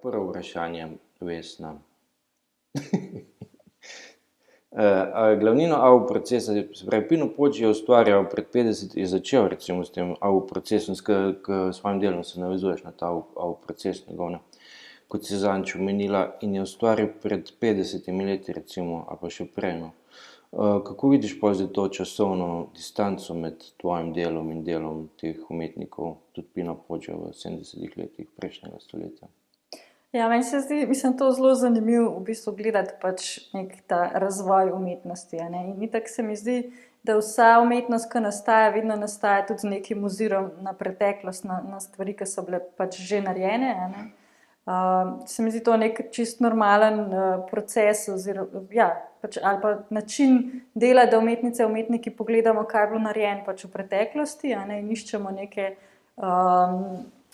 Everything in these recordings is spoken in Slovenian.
Prvo vprašanje, Vesna. Glavnino AU procesa, se pravi, Pino Počij je ustvarjal pred 50, je začel recimo s tem AU procesom, k svojim delom se navezuješ na ta AU proces njegov, ne, kot si zadnjič omenila, in je ustvaril pred 50 leti recimo, ali pa še prej, no. Kako vidiš pa zdaj to časovno distanco med tvojim delom in delom teh umetnikov, tudi Pina Počija v 70 letih prejšnjega stoletja? Ja, meni se zdi, mislim, to zelo zanimivo v bistvu gledati pač nek ta razvoj umetnosti, ne. In itak se mi zdi, da vsa umetnost, ki nastaja, vedno nastaja tudi z nekim ozirom na preteklost, na stvari, ki so bile pač že narejene, ne. Se mi zdi to nek čist normalen proces oziroma, ja, pač, ali pa način dela, da umetnice, umetniki pogledamo, kaj je bilo narejeno pač v preteklosti, ne, in iščemo neke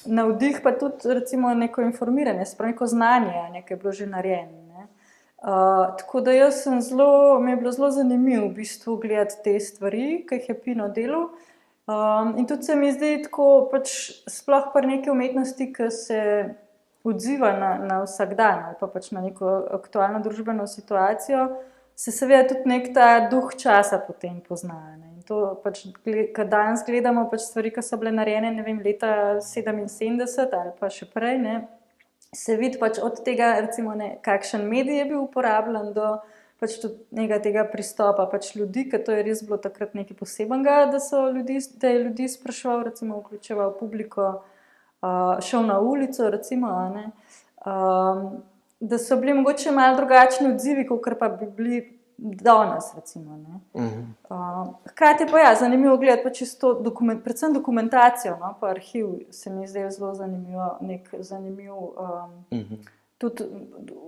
navdih, pa tudi recimo neko informiranje, se pravi neko znanje, nekaj je bilo že narejeno, ne. Tako da jaz sem mi je bilo zelo zanimivo v bistvu gledati te stvari, ki jih je Pino delal. In tudi se mi zdi tako pač sploh pri neki umetnosti, ki se odziva na vsak dan ali pa pač na neko aktualno družbeno situacijo, se seveda tudi nek ta duh časa potem pozna, ne. In to pač, ko danes gledamo pač stvari, ki so bile narejene, ne vem, leta 77 ali pa še prej, ne, se vidi pač od tega recimo, ne, kakšen medij je bil uporabljen do pač tudi nekega tega pristopa pač ljudi, ker to je res bilo takrat nekaj posebenega, da je ljudi spraševal, recimo vključeval publiko, šel na ulico recimo, ne, da so bili mogoče malo drugačni odzivi, kakor pa bi bili danes recimo, ne. Hkrati pa ja, zanimivo gledati pač čisto predvsem dokumentacijo, no, pa arhiv se mi zdaj zelo zanimivo, tudi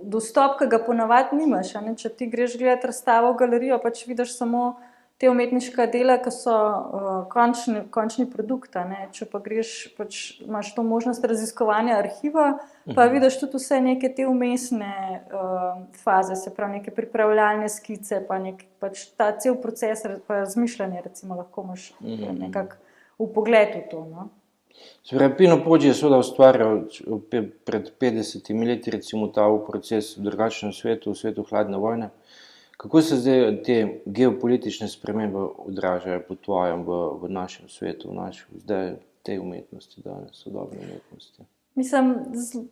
dostop, ki ga ponavadi nimaš, a ne, če ti greš gledati razstavo v galerijo, pač vidiš samo te umetniška dela, ki so končni produkt, a ne, če pa greš, pač imaš to možnost raziskovanja arhiva, pa vidiš tudi vse neke te vmesne faze, se pravi neke pripravljalne skice, pa pač ta cel proces pa razmišljanje recimo lahko imaš nekako vpogled v to, no. Se pravi, Pino Počij je seveda ustvarjal pred 50 leti recimo ta proces v drugačnem svetu, v svetu hladne vojne. Kako se zdaj te geopolitične spremembe odražajo po tvojem v našem svetu, zdaj tej umetnosti, danes sodobne umetnosti? Mislim,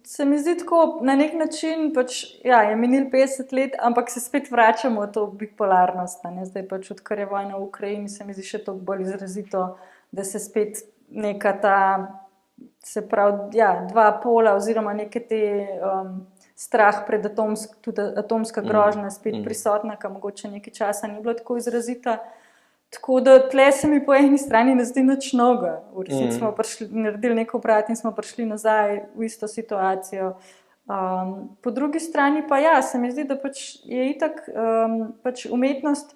se mi zdi tako, na nek način pač, ja, je minil 50 let, ampak se spet vračamo v to bipolarnost, ne, zdaj pač odkar je vojna v Ukrajini, se mi zdi še toliko bolj izrazito, da se spet neka ta, se pravi, ja, dva pola oziroma neke te strah pred tudi atomska grožnja spet prisotna, ki mogoče nekaj časa ni bila tako izrazita. Tako da tle se mi po eni strani ne zdi nič novega. V resnici smo naredili nek obrat in smo prišli nazaj v isto situacijo. Po drugi strani pa ja, se mi zdi, da pač je itak pač umetnost,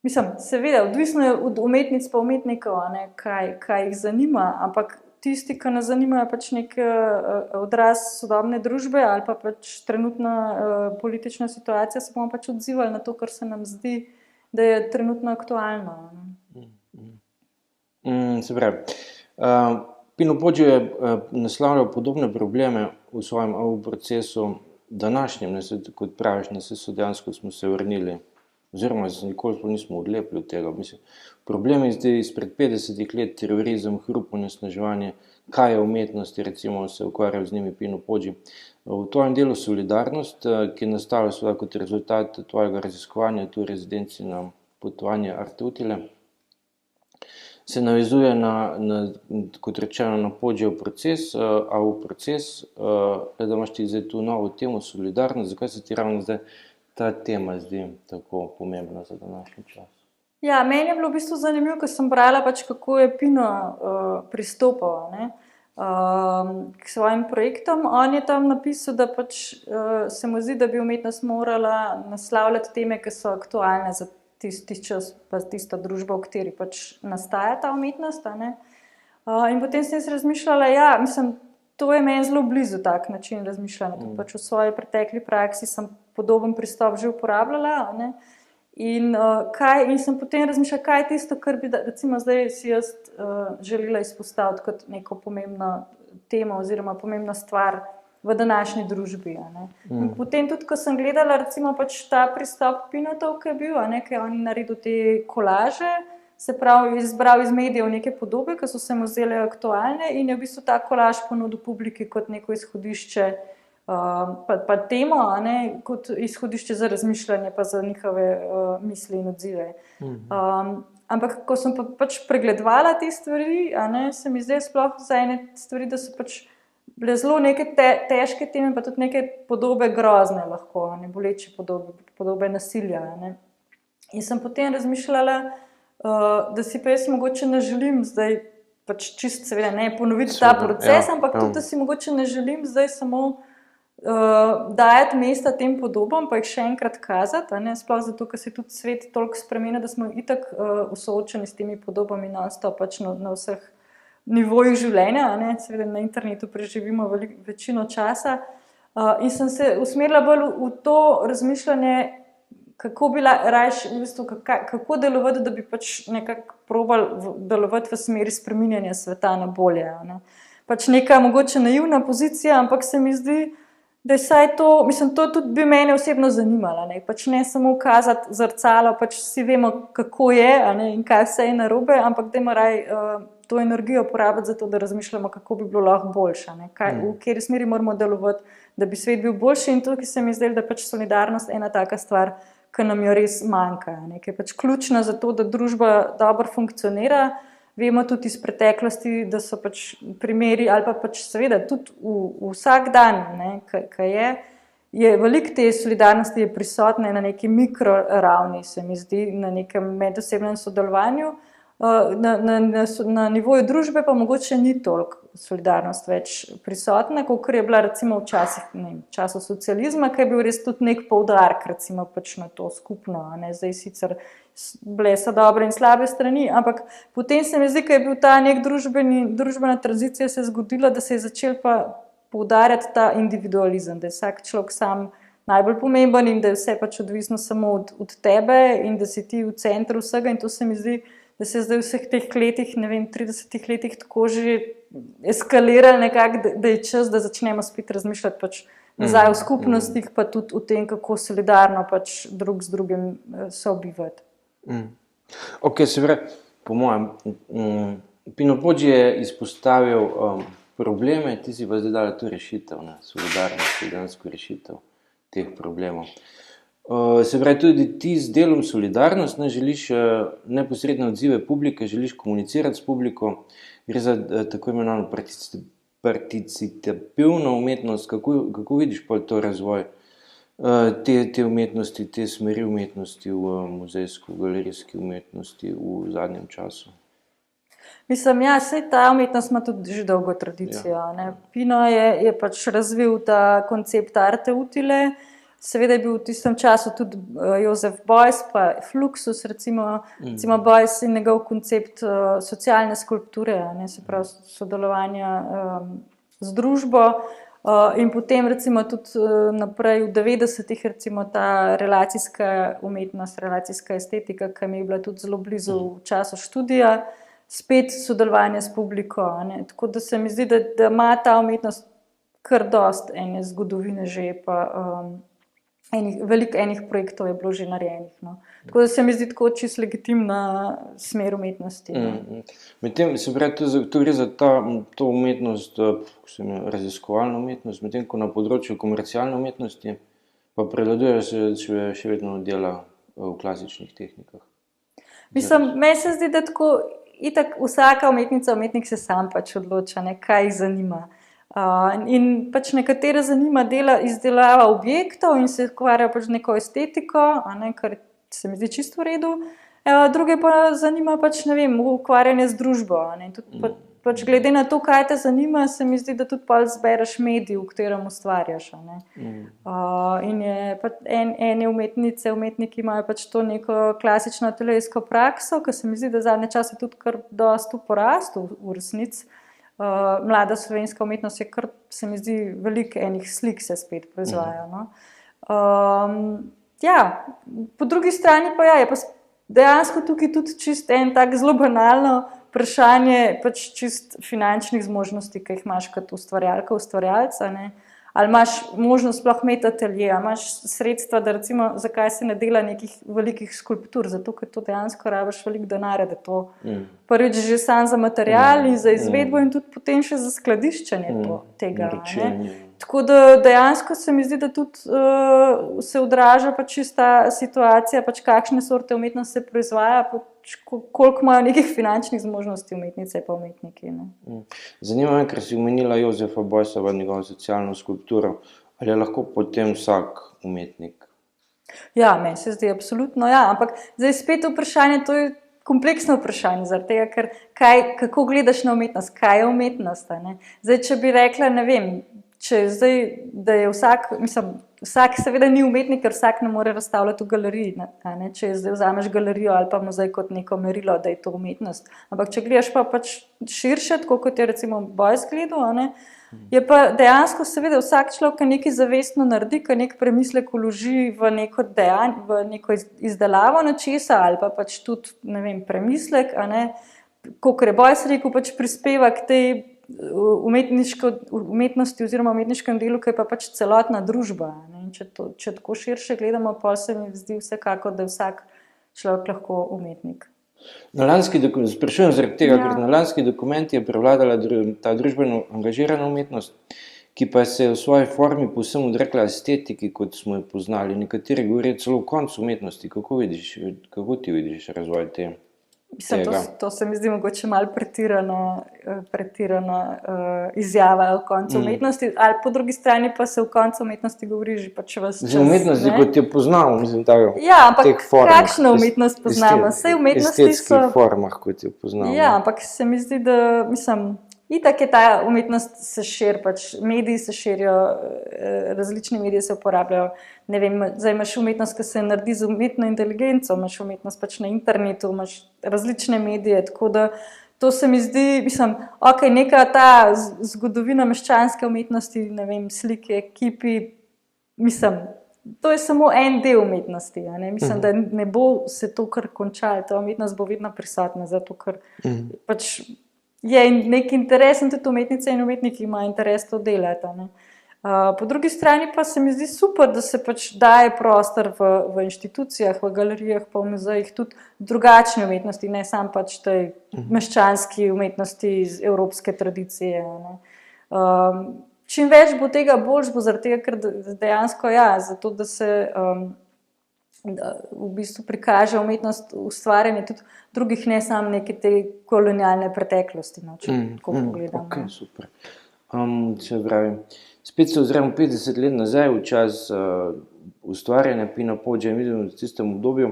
mislim, seveda, odvisno je od umetnic pa umetnikov, ne, kaj jih zanima, ampak tisti, ki nas zanimajo pač nek odraz sodobne družbe ali pa pač trenutna politična situacija, se bomo pač odzivali na to, kar se nam zdi, da je trenutno aktualno. Se pravi, Pino Počij je naslavljal podobne probleme v svojem procesu današnjem, kot praviš, so dejansko smo se vrnili, oziroma nikoli nismo odlepili od tega. Mislim, problem je zdaj izpred 50 let, terorizem, hrup, onesnaževanje, kaj je umetnosti, recimo se ukvarjal z njimi Pino Počij. V tvojem delu Solidarnost, ki je nastala seveda kot rezultat tvojega raziskovanja, tu rezidenci na potovanje Arte Utile, se navezuje na kot rečeno, na Počijev proces, AU proces, da imaš ti zdaj tu novo temo Solidarnost. Zakaj se ti ravno zdaj ta tema zdi tako pomembna za današnji čas? Ja, meni je bilo v bistvu zanimivo, ko sem brala pač, kako je Pino pristopal, ne, k svojim projektom. On je tam napisal, da pač se mu zdi, da bi umetnost morala naslavljati teme, ki so aktualne za tisti čas, pa tisto družbo, v kateri pač nastaja ta umetnost, ne. In potem sem jaz razmišljala, ja, mislim, to je meni zelo blizu tak način razmišljanja. Pač v svoji pretekli praksi sem podoben pristop že uporabljala, ne. In sem potem razmišljala, kaj je tisto, kar bi recimo zdaj si jaz želela izpostaviti kot neko pomembno temo oziroma pomembno stvar v današnji družbi. A ne. In potem tudi, ko sem gledala recimo pač ta pristop Pinotov, ki je bil, a ne, ki je on naredil te kolaže, se pravi izbral iz medijev neke podobe, ki so se mu zdele aktualne in je v bistvu ta kolaž ponudil publiki kot neko izhodišče, pa temo, a ne, kot izhodišče za razmišljanje pa za njihove misli in odzive. Ampak ko sem pač pregledovala te stvari, a ne, se mi zdaj sploh za ene stvari, da so pač bile zelo neke težke teme, pa tudi neke podobe grozne lahko, ne, boleče podobe nasilja. Ne. In sem potem razmišljala, da si pa jaz mogoče ne želim zdaj pač čist seveda ne ponoviti ta proces, ampak tudi, da si mogoče ne želim zdaj samo dajati mesta tem podobam, pa jih še enkrat kazati, a ne, sploh zato, ker se tudi svet toliko spremenja, da smo itak soočeni s temi podobami non-stop pač na vseh nivojih življenja, a ne, seveda na internetu preživimo večino časa. In sem se usmerila bolj v to razmišljanje, kako bi rajš, v bistvu, kako delovati, da bi pač nekako probali delovati v smeri spreminjanja sveta na bolje. A ne. Pač neka mogoče naivna pozicija, ampak se mi zdi, da je saj to, mislim, to tudi bi mene osebno zanimalo, ne, pač ne samo kazati zrcalo, pač vsi vemo, kako je, a ne, in kaj vse je narobe, ampak dajmo raj to energijo porabiti za to, da razmišljamo, kako bi bilo lahko boljše, ne, v kateri smeri moramo delovati, da bi svet bil boljši in tukaj se mi zdelo, da pač solidarnost ena taka stvar, ki nam jo res manjka, ne, ki je pač ključna za to, da družba dobro funkcionira. Vemo tudi iz preteklosti, da so pač primeri ali pa pač seveda tudi vsak dan, ne, kaj je veliko te solidarnosti je prisotne na neki mikroravni, se mi zdi, na nekem medosebnem sodelovanju. Na nivoju družbe pa mogoče ni toliko solidarnost več prisotna, kakor je bila recimo včasih, v času socializma, ki je bil res tudi nek poudarek recimo pač na to skupno, a ne, zdaj sicer bile so dobre in slabe strani, ampak potem se mi zdi, da je bil ta nek družbena tranzicija se zgodila, da se je začel pa poudarjati ta individualizem, da je vsak človek sam najbolj pomemben in da je vse pač odvisno samo od tebe in da si ti v centru vsega in to se mi zdi, da se je zdaj v vseh teh letih, ne vem, 30 letih tako že eskalirali nekako, da je čas, da začnemo spet razmišljati pač nazaj v skupnostih, pa tudi o tem, kako solidarno pač drug z drugim sobivati. Ok, se pravi, po mojem, Pinopodži je izpostavil probleme, ti si pa zdaj dala to rešitev, ne, solidarnost, dejansko rešitev teh problemov. Se pravi, tudi ti z delom solidarnost ne želiš neposredne odzive publike, želiš komunicirati s publiko, gre za tako imenovano participativno umetnost, kako vidiš pa to razvoj te umetnosti, te smeri umetnosti v muzejsko-galerijski umetnosti v zadnjem času? Mislim, ja, saj ta umetnost ima tudi že dolgo tradicijo. Ne. Pino je pač razvil ta koncept arte utile, seveda je bil v tistem času tudi Joseph Beuys pa Fluxus, recimo Beuys in njegov koncept socialne skulpture, ne, se pravi sodelovanja z družbo. In potem recimo tudi naprej v 90-ih recimo ta relacijska umetnost, relacijska estetika, ki mi je bila tudi zelo blizu v času študija, spet sodelovanje s publiko, ne. Tako da se mi zdi, da ima ta umetnost kar dost ene zgodovine že, pa veliko enih projektov je bilo že narejenih. No. Tako da se mi zdi tako čisto legitimna smer umetnosti. Medtem se pravi, to gre za to umetnost, raziskovalno umetnost, medtem ko na področju komercialne umetnosti pa prevladuje se še vedno dela v klasičnih tehnikah. Mislim, meni se zdi, da tako itak vsaka umetnica, umetnik se sam pač odloča, ne, kaj jih zanima. In pač nekatere zanima izdelava objektov in se ukvarja pač neko estetiko, a ne, kar se mi zdi čisto v redu, druge pa zanima pač, ne vem, ukvarjanje z družbo, a ne, tudi pač glede na to, kaj te zanima, se mi zdi, da tudi pa zbereš medij, v katerem ustvarjaš, a ne. In je pač ene umetnice, umetniki imajo pač to neko klasično ateljejsko prakso, ki se mi zdi, da zadnje čase tudi kar dosti v porastu v resnici. Mlada slovenska umetnost je kar, se mi zdi, veliko enih slik se spet proizvaja. No. Ja, po drugi strani pa je pa dejansko tukaj tudi čist en tak zelo banalno vprašanje pač čist finančnih zmožnosti, ki jih imaš kot ustvarjalka, ustvarjalca, ne. Ali imaš možnost sploh imeti atelje, ali imaš sredstva, da recimo, zakaj se ne dela nekih velikih skulptur, zato ker to dejansko rabiš veliko denarja, da to prvič že sam za material in za izvedbo in tudi potem še za skladiščenje tega. Tako da dejansko se mi zdi, da tudi se odraža pač ta situacija, pač kakšne sorte umetnosti se proizvaja, pač koliko imajo nekih finančnih zmožnosti umetnice pa umetniki. Zanima me, ker si omenila Jozefa Beusa v njegovo socialno skulpturo, ali je lahko potem vsak umetnik? Ja, meni se zdi absolutno, ja, ampak zdaj spet vprašanje, to je kompleksno vprašanje, zaradi tega, ker kako gledaš na umetnost, kaj je umetnost, ne? Zdaj, če bi rekla, ne vem, če zdaj, da je vsak seveda ni umetnik, ker vsak ne more razstavljati v galeriji, ne? Če zdaj vzameš galerijo ali pa muzej kot neko merilo, da je to umetnost. Ampak če gledaš pa pač širše, tako kot je recimo Beuys gledal, ne? Je pa dejansko seveda vsak človek, ki nekaj zavestno naredi, ki nek premislek vloži v neko dejanje, v neko izdelavo nečesa ali pa pač tudi, ne vem, premislek, a ne, kakor je Beuys rekel, pač prispeva k tej umetnosti oziroma umetniškem delu, ki je pa pač celotna družba. Ne? Če tako širše gledamo, pa se mi zdi vsekakor, da je vsak človek lahko umetnik. Sprašujem zaradi tega, ker na lanski dokumenti je prevladala ta družbeno angažirana umetnost, ki pa se je v svoji formi povsem odrekla estetiki, kot smo jo poznali. Nekateri govorijo celo o koncu umetnosti. Kako ti vidiš razvoj tega? To se mi zdi mogoče malo pretirana izjava o koncu umetnosti, ali po drugi strani pa se o koncu umetnosti govori že pač ves čas. Umetnosti, kot jo poznamo, ampak kakšno umetnost poznamo? Vse umetnosti so... estetskih formah, kot jo poznamo. Ja, ampak se mi zdi, da, itak je ta umetnost se širi, pač mediji se širijo, različni mediji se uporabljajo. Ne vem, zdaj imaš umetnost, ki se naredi z umetno inteligenco, imaš umetnost pač na internetu, imaš različne medije, tako da to se mi zdi, neka ta zgodovina meščanske umetnosti, ne vem, slike, kipi, to je samo en del umetnosti, ne? Mislim, da ne bo se to kar končalo, ta umetnost bo vedno prisotna, zato ker pač je nek interes in tudi umetnice in umetniki imajo interes to delati, ne? Po drugi strani pa se mi zdi super, da se pač daje prostor v inštitucijah, v galerijah, pa v muzejih tudi drugačne umetnosti, ne samo pač tej meščanski umetnosti iz evropske tradicije, ne? Čim več bo tega, boljš bo, zaradi tega, ker dejansko zato, da se v bistvu prikaže umetnost ustvarjanje tudi drugih, ne samo neke te kolonialne preteklosti, če tako pogledam. Ok, super. Se pravi, spet se ozremo 50 let nazaj v čas ustvarjanja Pina Poggia, vidimo v tistem obdobju,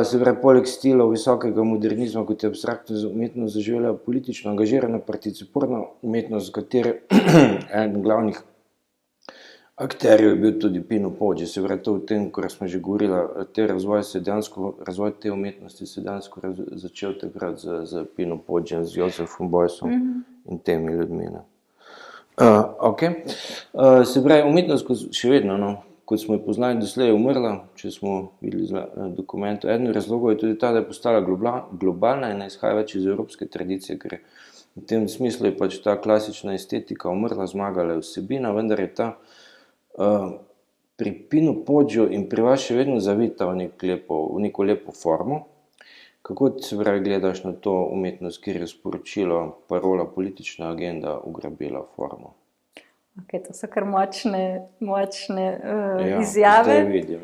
se pravi, poleg stilov visokega modernizma, kot je abstraktna umetnost zaživela politično angažirana participatorna umetnost, z katere en glavnih akterjev je bil tudi Pino Poggi. Se pravi, to v tem, ko smo že govorili, razvoj te umetnosti se dejansko začel takrat z Pino Poggijem, z Josefom Beusom in temi ljudmi. Se pravi, umetnost še vedno, kot smo jo poznali doslej, je umrla, če smo videli dokumentu. Eden razlogov je tudi ta, da je postala globalna in ne izhaja več iz evropske tradicije, ker v tem smislu je pač ta klasična estetika umrla, zmagala je vsebina, vendar je ta pri Pinu Poggiju in pri vas še vedno zavita v neko lepo formo. Kako se pravi gledaš na to umetnost, kjer je sporočilo, parola, politična agenda ugrabila formo? To so kar močne izjave. Zdaj vidim,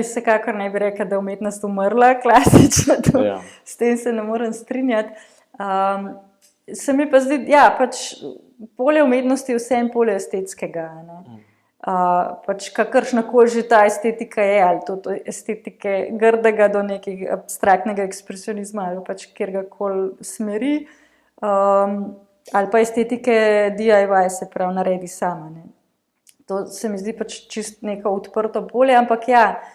Vsekakor ne bi rekla, da je umetnost umrla, klasično, s tem se ne morem strinjati. Se mi pa zdi, pač polje umetnosti je vse en polje estetskega, ne? Pač kakršnakoli že ta estetika je, ali to estetike grdega do nekega abstraktnega ekspresionizma, ali pač kjerkoli smeri, ali pa estetike DIY, se pravi naredi sama, ne. To se mi zdi pač čist neko odprto polje, ampak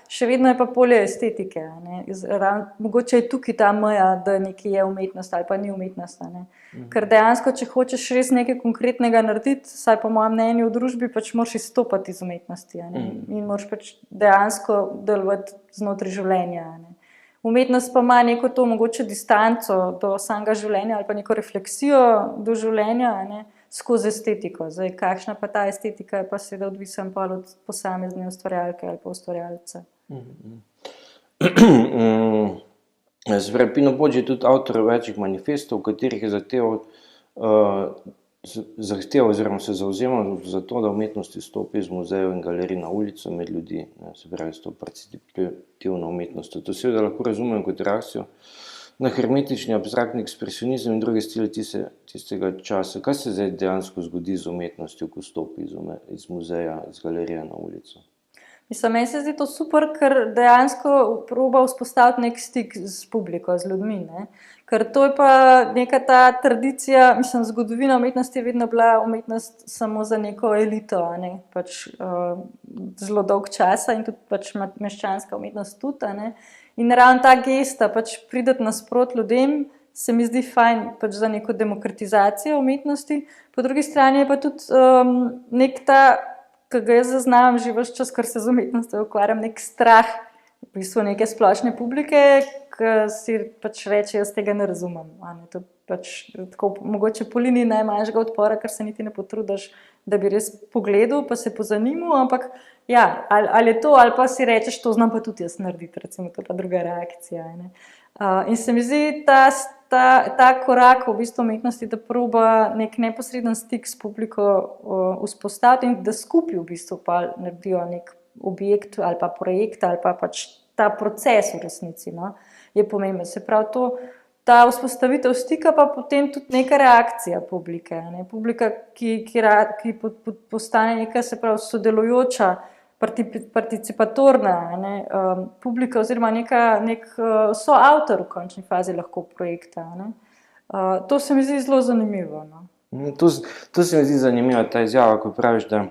še vedno je pa polje estetike, ne. Mogoče je tukaj ta meja, da nekaj je umetnost ali pa ni umetnost, ne. Ker dejansko, če hočeš res nekaj konkretnega narediti, saj po mojem mnenju v družbi, pač moraš izstopati iz umetnosti, ne. In moraš pač dejansko delovati znotraj življenja, ne. Umetnost pa ima neko to mogoče distanco do samega življenja ali pa neko refleksijo do življenja, ne. skozi estetiko. Zdaj, kakšna pa ta estetika je pa seveda odvisen pa od posamezne ustvarjalke ali pa ustvarjalca. Pino Podž je tudi avtor večjih manifestov, v katerih je zahteval oziroma se zavzemal za to, da umetnost izstopi iz muzejev in galerij na ulico med ljudi, se pravi s to participativno umetnostjo. To seveda lahko razumem kot reakcijo na hermetični abstraktni ekspresionizem in druge stile tistega časa. Kaj se zdaj dejansko zgodi z umetnostjo, ko stopi iz muzeja, iz galerije na ulico? Mislim, meni se zdi to super, ker dejansko proba vzpostaviti nek stik z publiko, z ljudmi, ne? Ker to je pa neka ta tradicija, mislim, zgodovina umetnosti je vedno bila umetnost samo za neko elito, ne? Pač zelo dolg časa in tudi pač meščanska umetnost tudi, ne? In ravno ta gesta, pač prideti nasprot ljudem, se mi zdi fajn pač za neko demokratizacijo umetnosti, po drugi strani je pa tudi nek ta, ki ga jaz zaznam že ves čas, ker se z umetnostjo ukvarjam, nek strah v bistvu neke splošne publike, ki si pač reče, jaz tega ne razumem. To je pač tako mogoče po liniji najmanjšega odpora, ker se niti ne potrudiš, da bi res pogledal, pa se pozanimal, ampak ja, ali je to, ali pa si rečeš, to znam pa tudi jaz narediti, recimo, to je pa druga reakcija. Ne? In se mi zdi ta korak v bistvu umetnosti, da proba nek neposreden stik s publiko vzpostaviti in da skupaj v bistvu pa naredijo nek objekt ali pa projekt ali pa pač ta proces v resnici, no, je pomemben. Se pravi, ta vzpostavitev stika pa potem tudi neka reakcija publike, ne? Publika, ki postane neka, se pravi, sodelujoča, participatorna, ne? Publika oziroma nek soavtor v končni fazi lahko projekta. Ne? To se mi zdi zelo zanimivo. No? To se mi zdi zanimiva ta izjava, ko praviš, da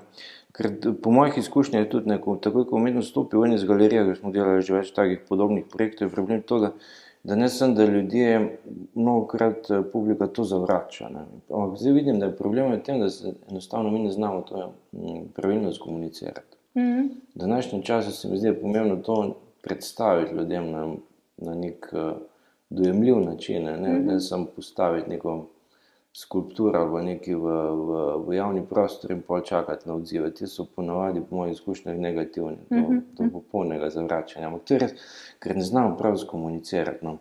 ker po mojih izkušnjah je tudi takoj, ko umetnost stopi v eni z galerije, ker smo delali že več takih podobnih projektov, je problem to, da ne sem, da ljudje mnogokrat publika to zavrača. Zdaj vidim, da je problem v tem, da se enostavno mi ne znamo to pravilno skomunicirati. V današnjem času se mi zdi pomembno to predstaviti ljudem na nek dojemljiv način, ne samo postaviti neko skulpturo ali nekaj v javni prostor in pol čakati na odzive. Ti so ponavadi po mojih izkušnjah negativni, do popolnega zavračanja. Ampak to je res, ker ne znamo prav skomunicirati. No.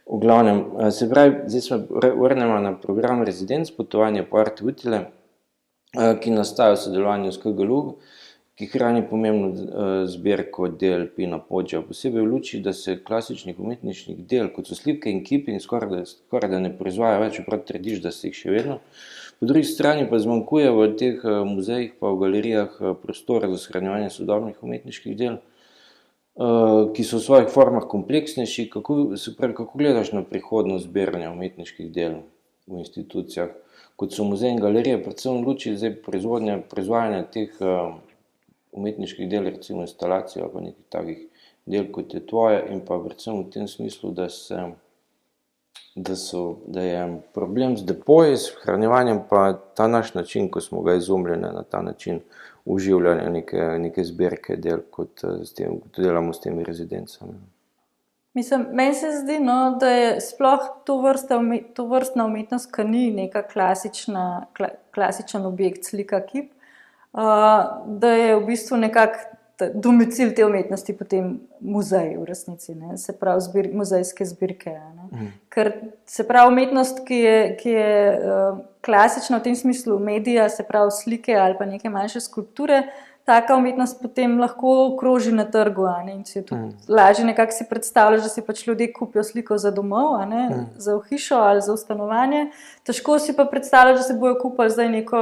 V glavnem, se pravi, zdaj se vrnemo na program Rezidenc, potovanje po Arte Utile, ki nastaja v sodelovanju s KGLU, ki hrani pomembno zbirko del Pina Podža, posebej v luči, da se klasičnih umetniških del, kot so slike in kipi, skoraj da ne proizvaja več, čeprav trdiš, da se jih še vedno. Po drugi strani pa zmanjkuje v teh muzejih pa v galerijah prostora za shranjevanje sodobnih umetniških del, ki so v svojih formah kompleksnejši. Kako gledaš na prihodnost zbiranja umetniških del v institucijah, kot so muzeji in galerije, predvsem v luči proizvajanja teh umetniških del, recimo instalacijo ali pa nekih takih del, kot je tvoje, in pa predvsem v tem smislu, da je problem z depoji, s hranjevanjem, pa ta naš način, ko smo ga izumljeni na ta način uživljanja neke zbirke del, kot delamo s temi rezidencami. Mislim, meni se zdi, no, da je sploh to vrstna umetnost, ki ni neka klasičen objekt, slika, kip, da je v bistvu nekako domicil te umetnosti potem muzej v resnici, ne? Se pravi muzejske zbirke. Ne? Ker se pravi umetnost, ki je klasična v tem smislu medija, se pravi slike ali pa neke manjše skulpture, taka umetnost potem lahko kroži na trgu, ne? In si je tudi lažje nekako si predstavljaš, da si pač ljudje kupijo sliko za domov, ne? Za v hišo ali za v stanovanje. Težko si pa predstavljaš, da se bojo kupili zdaj neko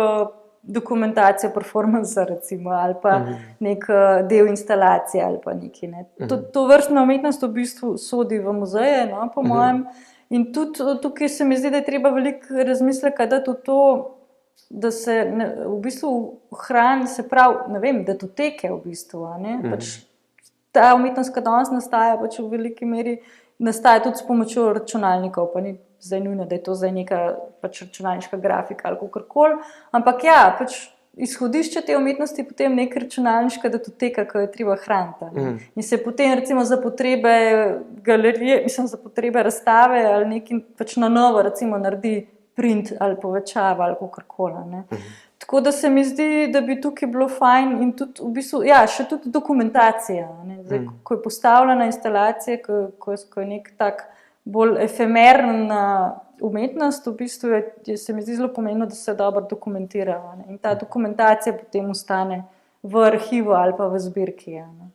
dokumentacijo performansa, recimo, ali pa nek del instalacije ali pa nekaj. Ne. To vrstna umetnost v bistvu sodi v muzeje, no, po mojem. In tudi tukaj se mi zdi, da je treba veliko razmisleka dati v to, da se v bistvu hrani, se pravi, ne vem, datoteke v bistvu. Ne. Pač ta umetnost, ki danes nastaja, pač v veliki meri nastaja tudi s pomočjo računalnikov, pa ni zdaj nujno, da je to zdaj neka pač računalniška grafika ali kakorkoli, ampak ja, pač izhodišče te umetnosti potem neka računalniška datoteka, ki jo je treba hraniti. In se potem recimo za potrebe galerije, mislim za potrebe razstave ali nekaj pač na novo recimo naredi print ali povečava ali kakorkoli, ne. Tako da se mi zdi, da bi tukaj bilo fajn in tudi v bistvu, ja, še tudi dokumentacija, ne. Zdaj, ko je postavljena instalacija, ko je nek tak bolj efemerna umetnost, v bistvu se mi zdi zelo pomembno, da se dobro dokumentira, ne. In ta dokumentacija potem ostane v arhivu ali pa v zbirki, ne.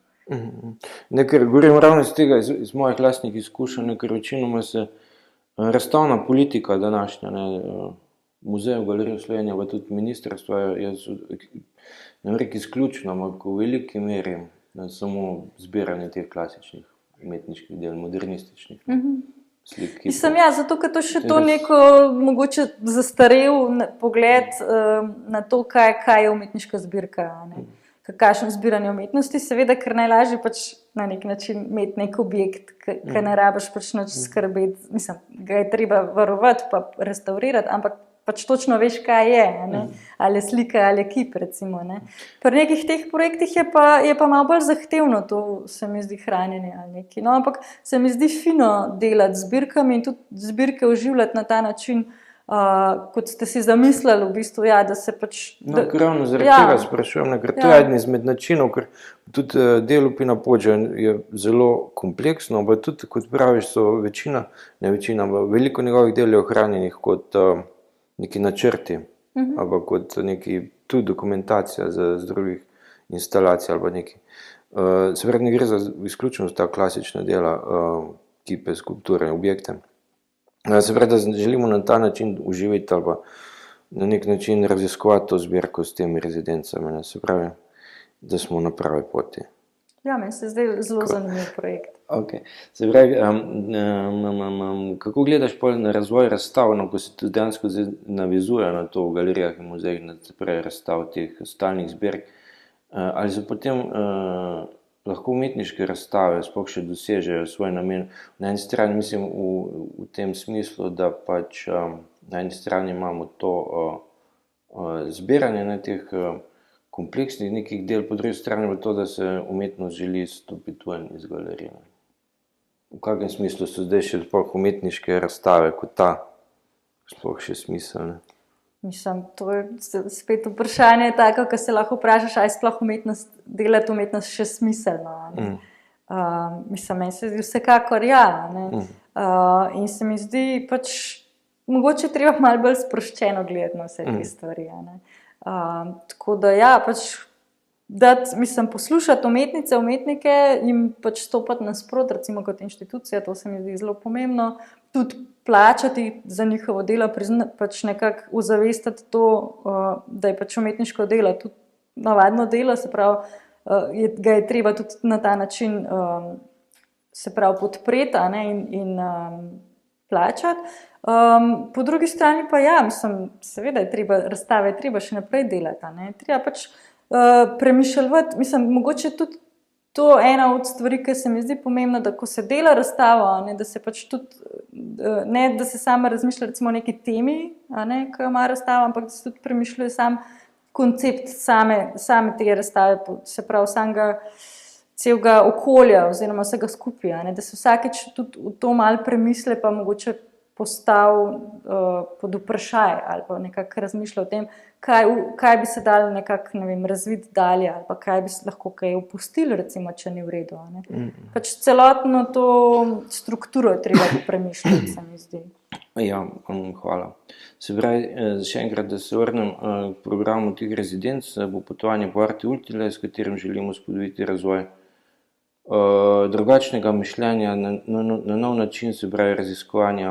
Ker govorim ravno iz tega, iz mojih lastnih izkušenj, ker večinoma se razstavna politika današnja, ne, muzej, galerija Slovenije, pa tudi ministrstvo je ne rekel izključno, ampak v veliki meri samo zbiranje teh klasičnih umetniških del, modernističnih slik. Mislim, ja, zato, ker to še to neko mogoče zastarel pogled na to, kaj je umetniška zbirka, ne. Kakšno zbiranje umetnosti, seveda, ker najlažje pač na nek način imeti nek objekt, ki ne rabiš pač nič skrbeti, mislim, ga je treba varovati pa restaurirati, ampak pač točno veš, kaj je, ne? Ali je slika ali je kip, recimo, ne. Pri nekih teh projektih je pa malo bolj zahtevno to, se mi zdi, hranjenje ali nekaj, no, ampak se mi zdi fino delati z zbirkami in tudi zbirke oživljati na ta način, kot ste si zamislili, v bistvu, ja, da se pač... Ker ravno zaradi tega sprašujem, ker to je eden izmed načinov, ker tudi delo Pina Podža je zelo kompleksno, pa tudi, kot praviš, so veliko njegovih del je ohranjenih kot neki načrti, ali kot neki tudi dokumentacija z drugih instalacij ali pa neki. Se pravi, ne gre za izključno ta klasična dela, kipe, skulpture, objekte. Se pravi, da želimo na ta način uživati ali pa na nek način raziskovati to zbirko s temi rezidencami, se pravi, da smo na pravi poti. Ja, meni se zdaj zelo zanimiv projekt. Okay. Se pravi, kako gledaš na razvoj razstav, ko se tudi dejansko navizuje na to v galerijah in muzejih, se pravi razstav teh stalnih zbirk, ali so potem lahko umetniške razstave sploh še dosežejo svoj namen? Na eni strani mislim v tem smislu, da pač na eni strani imamo to zbiranje na teh kompleksnih nekih del, po drugi strani pa to, da se umetnost želi stopiti ven iz galerije. V kakšnem smislu so zdaj še sploh umetniške razstave kot ta sploh še smiselne? Mislim, to je spet vprašanje tako, ko se lahko vprašaš, ali sploh delati umetnost še smiselno. Mislim, meni se zdi vsekakor ja, ne. In se mi zdi pač, mogoče treba malo bolj sproščeno gledati na vse te stvari, ne. Tako da ja, pač poslušati umetnice, umetnike in pač stopati nasprot, recimo kot inštitucija, to se mi zdi zelo pomembno, tudi plačati za njihovo delo, pač nekako ozavestiti to, da je pač umetniško delo tudi navadno delo, se pravi, ga je treba tudi na ta način se pravi podpreti, ne, in plačati. Po drugi strani pa ja, mislim, seveda je treba, razstave je treba še naprej delati, ne, treba pač premišljati, mislim, mogoče tudi to ena od stvari, ki se mi zdi pomembno, da ko se dela razstavo, ne, da se pač tudi, ne, da se sama razmišlja recimo o neki temi, ne, ki jo ima razstava, ampak da se tudi premišljuje sam koncept same te razstave, se pravi samega celega okolja oziroma vsega skupaj, ne, da se vsakeč tudi v to malo premisle, pa mogoče postavi pod vprašaj ali pa nekako razmišlja o tem, kaj bi se dalo nekako, ne vem, razviti dalje ali pa kaj bi se lahko kaj opustili, recimo, če ni v redu, ne. Pač celotno to strukturo je treba premišljati, se mi zdi. Ja, hvala. Se pravi, še enkrat, da se vrnem k programu teh rezidenc, bo potovanje po Arte Ultile, s katerim želimo spodbuditi razvoj drugačnega mišljenja na nov način, se pravi raziskovanja,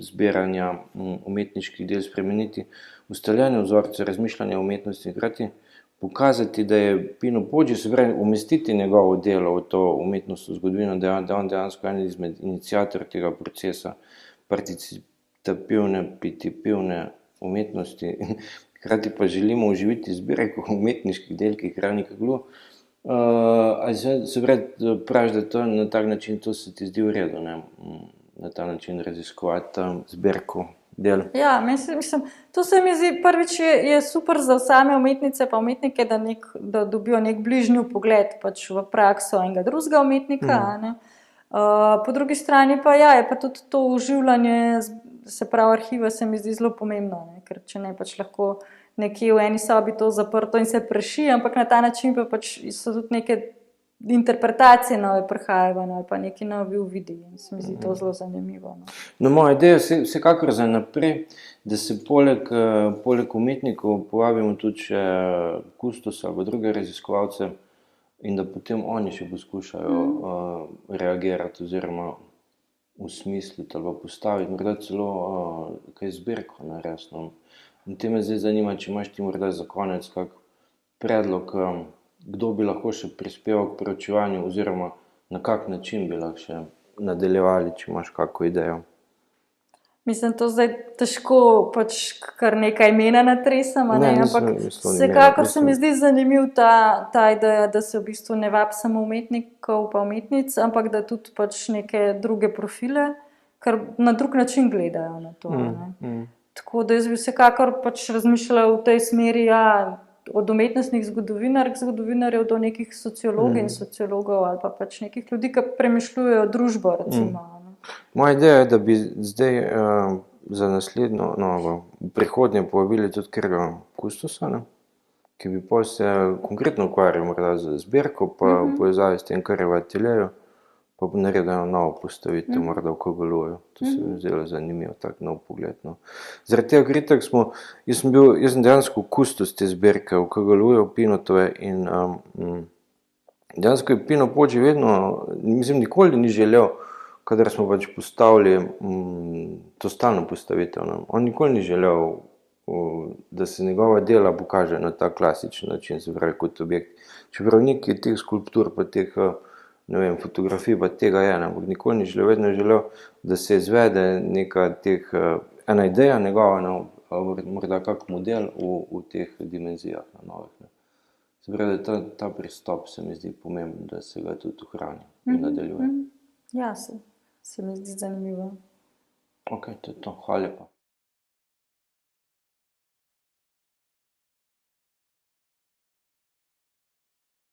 zbiranja umetniških del, spremeniti ustaljene vzorce razmišljanja o umetnosti in hkrati pokazati, da je Pino Podža, se pravi umestiti njegovo delo v to umetnostno zgodovino, da je on dejansko en izmed iniciatorjev tega procesa participativne, pititivne umetnosti, hkrati pa želimo oživiti zbirko umetniških del, ki jih hrani Kaglu. Ali se praviš, da to na tak način, to se ti zdi v redu, ne? Na ta način raziskovati zbirko del? Ja, mislim, to se mi zdi, prvič je super za same umetnice pa umetnike, da dobijo nek bližnji pogled pač v prakso enega drugega umetnika, ne? Po drugi strani pa ja, je pa tudi to oživljanje se pravi, arhiva se mi zdi zelo pomembno, ne? Ker če ne pač lahko nekje v eni sobi to zaprto in se preši, ampak na ta način pa pač so tudi neke interpretacije nove prihajajo, ali pa neki novi uvidi. In se mi zdi to zelo zanimivo. No. No, moja ideja je vsekakor za naprej, da se poleg umetnikov povabimo tudi še kustosa ali druge raziskovalce in da potem oni še poskušajo reagirati oziroma usmisliti ali postaviti, morda celo kaj zbirko narediti. No. In te me zdaj zanima, če imaš ti morda za konec kak predlog, kdo bi lahko še prispeval k preučevanju oziroma na kak način bi lahko še nadaljevali, če imaš kako idejo. Mislim, to zdaj težko pač kar nekaj imena natresam, ampak mislim, vsekakor se mi zdi zanimiv ta ideja, da se v bistvu ne vabi samo umetnikov pa umetnic, ampak da tudi pač neke druge profile, ker na drug način gledajo na to. Tako da jaz bi vsekakor pač razmišljala v tej smeri, od umetnostnih zgodovinarjev do nekih sociologov in sociologov ali pa pač nekih ljudi, ki premišljujejo družbo, recimo. Moja ideja je, da bi zdaj za naslednjo, v prihodnje povabili tudi kjerga kustosa, ki bi pol se konkretno ukvarjal morda z zbirko, pa povezavi s tem, kar je v ateljeju, pa bi naredil novo postavitev, morda v KGL-ju. To se mi zdelo zanimivo, tak nov pogled. No. Zaradi tega, ker itak jaz sem dejansko kustos te zbirke v KGL-ju, Pinotove, in dejansko je Pino Podži vedno, mislim, nikoli ni želel, kadar smo pač postavili to stalno postavitev. No. On nikoli ni želel, da se njegova dela pokaže na ta klasičen način, se pravi kot objekt. Čeprav nekaj teh skulptur, pa teh fotografij, pa tega je, ampak nikoli ni želel, vedno je želel, da se izvede ena ideja njegova, morda kak model v teh dimenzijah novih. Ne. Se pravi, da ta pristop se mi zdi pomemben, da se ga tudi ohrani in nadaljuje. Ja, se mi zdi zanimivo. Ok, to je to. Hvala lepa.